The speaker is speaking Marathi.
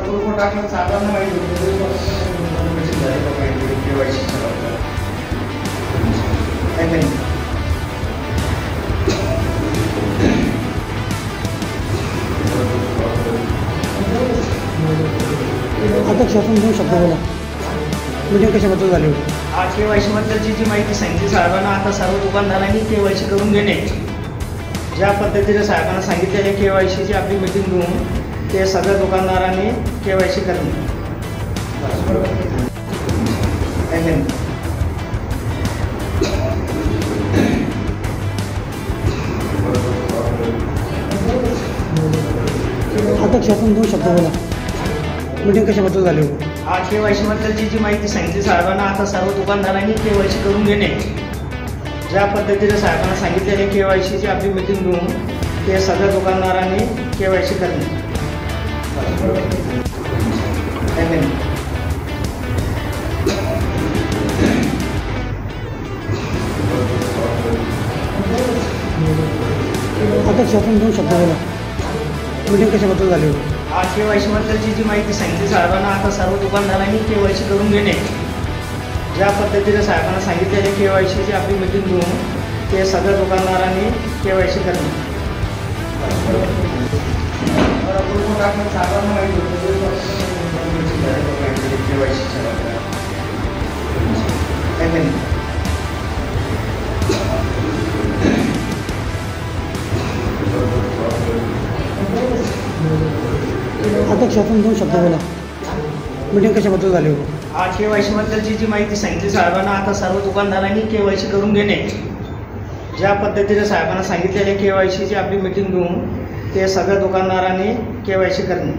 पूर्ण टाकलं साधारण माहिती अध्यक्ष आपण 2 शब्द बोला. मीटिंग कशाबद्दल झाली होती? आज KYC बद्दलची जी माहिती सांगितली साहेबांना, आता सर्व दुकानदारांनी KYC करून घेणे. ज्या पद्धतीने साहेबांना सांगितलेले KYC ची आपली मीटिंग घेऊन ते सगळ्या दुकानदारांनी KYC करणे. अध्यक्ष आपण 2 शब्द बोला. मीटिंग कशाबद्दल झाली होती? आज KYC बद्दलची जी माहिती सांगितली साहेबांना, आता सर्व दुकानदारांनी KYC करून घेणे. ज्या पद्धतीने साहेबांना सांगितलेले KYC ची आपली मीटिंग घेऊन ते सगळ्या दुकानदारांनी KYC करणे. अध्यक्ष आपण 2 शब्द बोला. मीटिंग कशाबद्दल झाली होती? आज KYC बद्दलची जी माहिती सांगितली साहेबांना, आता सर्व दुकानदारांनी KYC करून घेणे. ज्या पद्धतीने साहेबांना सांगितलेले KYC ची आपली मीटिंग घेऊन ते सगळ्या दुकानदारांनी KYC करणे. पूर्ण टाकलं साधारण माहिती अध्यक्ष आपण 2 शब्द बोला. मीटिंग कशाबद्दल झाली होती? आज KYC बद्दलची जी माहिती सांगितली साहेबांना, आता सर्व दुकानदारांनी KYC करून घेणे. ज्या पद्धतीने साहेबांना सांगितलेले KYC ची आपली मीटिंग घेऊन ते सगळ्या दुकानदारांनी KYC करणे.